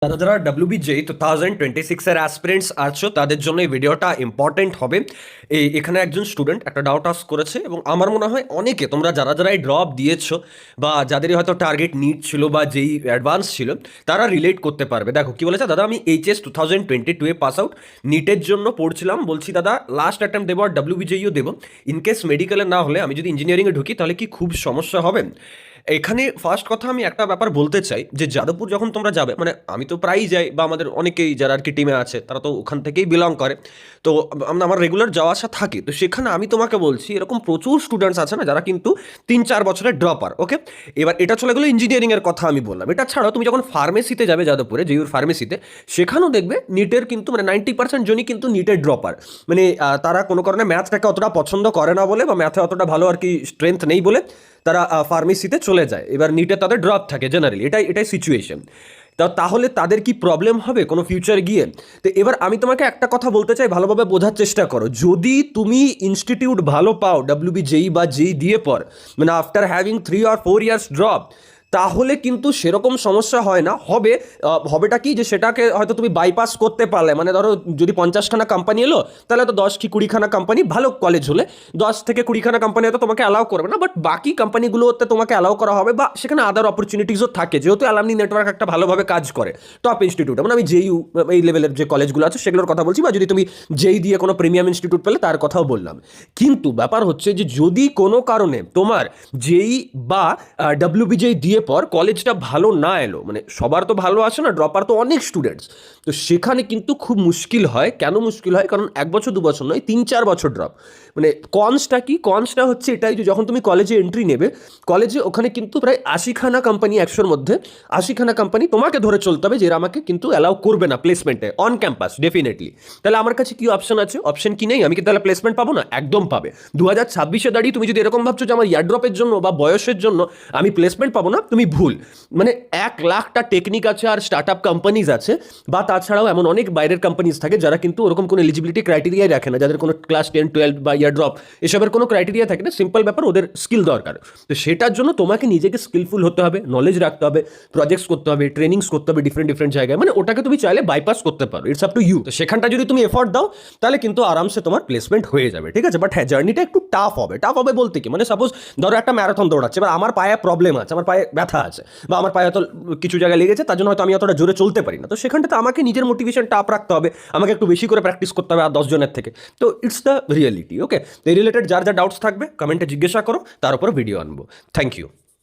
যারা যারা WBJEE 2026 এর অ্যাসপিরেন্টস আছো তাদের জন্য এই ভিডিওটা ইম্পর্টেন্ট হবে। এখানে একজন স্টুডেন্ট একটা ডাউট আস্ক করেছে এবং আমার মনে হয় অনেকে তোমরা যারা যারা এই ড্রপ দিয়েছো বা যাদেরই হয়তো টার্গেট নিট ছিল বা যেই অ্যাডভান্স ছিল তারা রিলেট করতে পারবে। দেখো কি বলেছে, দাদা আমি HS 2022 পাস আউট, নিটের জন্য পড়ছিলাম, বলছি দাদা লাস্ট অ্যাটেম্প দেবো আর WBJEE দেবো, ইনকেস মেডিকেলে না হলে আমি যদি ইঞ্জিনিয়ারিংয়ে ঢুকি তাহলে কি খুব সমস্যা হবে? এখানে ফার্স্ট কথা আমি একটা ব্যাপার বলতে চাই যে যাদবপুর যখন তোমরা যাবে, মানে আমি তো প্রায়ই যাই বা আমাদের অনেকেই যারা আর কি টিমে আছে তারা তো ওখান থেকেই বিলং করে, তো আমার রেগুলার যাওয়া আসা থাকে, তো সেখানে আমি তোমাকে বলছি এরকম প্রচুর স্টুডেন্টস আছে না যারা কিন্তু 3-4 বছরের ড্রপার। ওকে, এবার এটা চলে গেলো ইঞ্জিনিয়ারিংয়ের কথা আমি বললাম। এটা ছাড়াও তুমি যখন ফার্মেসিতে যাবে যাদবপুরে, JU ফার্মেসিতে, সেখানেও দেখবে নিটের কিন্তু মানে 90% জনই কিন্তু নিটের ড্রপার। মানে তারা কোনো কারণে ম্যাথটাকে অতটা পছন্দ করে না বলে বা ম্যাথে অতটা ভালো আর কি স্ট্রেংথ নেই বলে তারা ফার্মেসিতে চলে যায়। এবার নিটে তাদের ড্রপ থাকে জেনারেলি, এটাই সিচুয়েশন। তাহলে তাদের কি প্রবলেম হবে কোনো ফিউচার গিয়ে? তো এবার আমি তোমাকে একটা কথা বলতে চাই, ভালোভাবে বোঝার চেষ্টা করো। যদি তুমি ইনস্টিটিউট ভালো পাও WBJEE বা JEE দিয়ে পর, মানে after having 3 or 4 years drop, তাহলে কিন্তু সেরকম সমস্যা হয় না। হবেটা কি যে সেটাকে হয়তো তুমি বাইপাস করতে পারলে, মানে ধরো যদি 50খানা কোম্পানি এলো তাহলে তো 10 কি 20খানা কোম্পানি, ভালো কলেজ হলে 10 থেকে 20খানা কোম্পানি হয়তো তোমাকে অ্যালাউ করবে না, বাট বাকি কোম্পানিগুলোতে তোমাকে অ্যালাউ করা হবে বা সেখানে আদার অপরচুনিটিসও থাকে, যেহেতু অ্যালামনি নেটওয়ার্ক একটা ভালোভাবে কাজ করে। টপ ইনস্টিটিউট মানে আমি JU এই লেভেলের যে কলেজগুলো আছে সেগুলোর কথা বলছি, বা যদি তুমি JEE দিয়ে কোনো প্রিমিয়াম ইনস্টিটিউট পেলে তার কথাও বললাম। কিন্তু ব্যাপার হচ্ছে যে যদি কোনো কারণে তোমার JEE বা WBJEE দিয়ে পর কলেজটা ভালো না এলো, মানে সবার তো ভালো আসে না, ড্রপার তো অনেক স্টুডেন্টস, তো সেখানে কিন্তু খুব মুশকিল হয়। কেন মুশকিল হয়? কারণ 1 বছর 2 বছর নয়, 3-4 বছর ড্রপ। মানে কনসটা কি? কনসটা হচ্ছে এটাই যে যখন তুমি কলেজে এন্ট্রি নেবে, কলেজে ওখানে কিন্তু প্রায় 80খানা কোম্পানি, 100-র মধ্যে 80খানা কোম্পানি তোমাকে ধরে চলতে হবে যে এরা আমাকে কিন্তু অ্যালাউ করবে না প্লেসমেন্টে অন ক্যাম্পাস ডেফিনেটলি। তাহলে আমার কাছে কি অপশন আছে? অপশন কি নেই? আমি কি তাহলে প্লেসমেন্ট পাবো না? একদম পাবে। 2026-এ দাঁড়িয়ে তুমি যদি এরকম ভাবছো যে আমার ইয়ারড্রপের জন্য বা বয়সের জন্য আমি প্লেসমেন্ট পাবো না, তুমি ভুল। মানে 1,00,000টা টেকনিক আছে আর স্টার্ট আপ কোম্পানিজ আছে, বা তাছাড়াও এমন অনেক বাইরের কোম্পানিজ থাকে যারা কিন্তু ওরকম কোনো এলিজিবিলিটি ক্রাইটেরিয়াই রাখে না, যাদের কোনো ক্লাস 10-12 বা ইয়ার ড্রপ এসবের কোনো ক্রাইটেরিয়া থাকে না। সিম্পল ব্যাপার, ওদের স্কিল দরকার। তো সেটার জন্য তোমাকে নিজেকে স্কিলফুল হতে হবে, নলেজ রাখতে হবে, প্রজেক্টস করতে হবে, ট্রেনিংস করতে হবে ডিফারেন্ট জায়গায়, মানে ওটাকে তুমি চাইলে বাইপাস করতে পারো, ইটস আপ টু ইউ। তো সেখানটা যদি তুমি এফোর্ট দাও তাহলে কিন্তু আরামসে তোমার প্লেসমেন্ট হয়ে যাবে, ঠিক আছে? বাট হ্যাঁ, জার্নিটা একটু টাফ হবে। টাফ হবে বলতে কি, মানে সাপোজ ধরো একটা ম্যারাথন দৌড়াচ্ছে, এবার আমার পায়ে প্রবলেম আছে, আমার পায়ে ব্যথা আছে, বা আমার পায়ে হয়তো কিছু জায়গায় লেগেছে, তার জন্য হয়তো আমি অতটা জোরে চলতে পারি না, তো সেখানটাতে আমাকে নিজের মোটিভেশনটা আপ রাখতে হবে, আমাকে একটু বেশি করে প্র্যাকটিস করতে হবে আর 10 জনের থেকে। তো ইটস দ্য রিয়েলিটি। ওকে, এই রিলেটেড যার যা ডাউটস থাকবে কমেন্টে জিজ্ঞাসা করো, তার উপর ভিডিও আনবো। Thank you.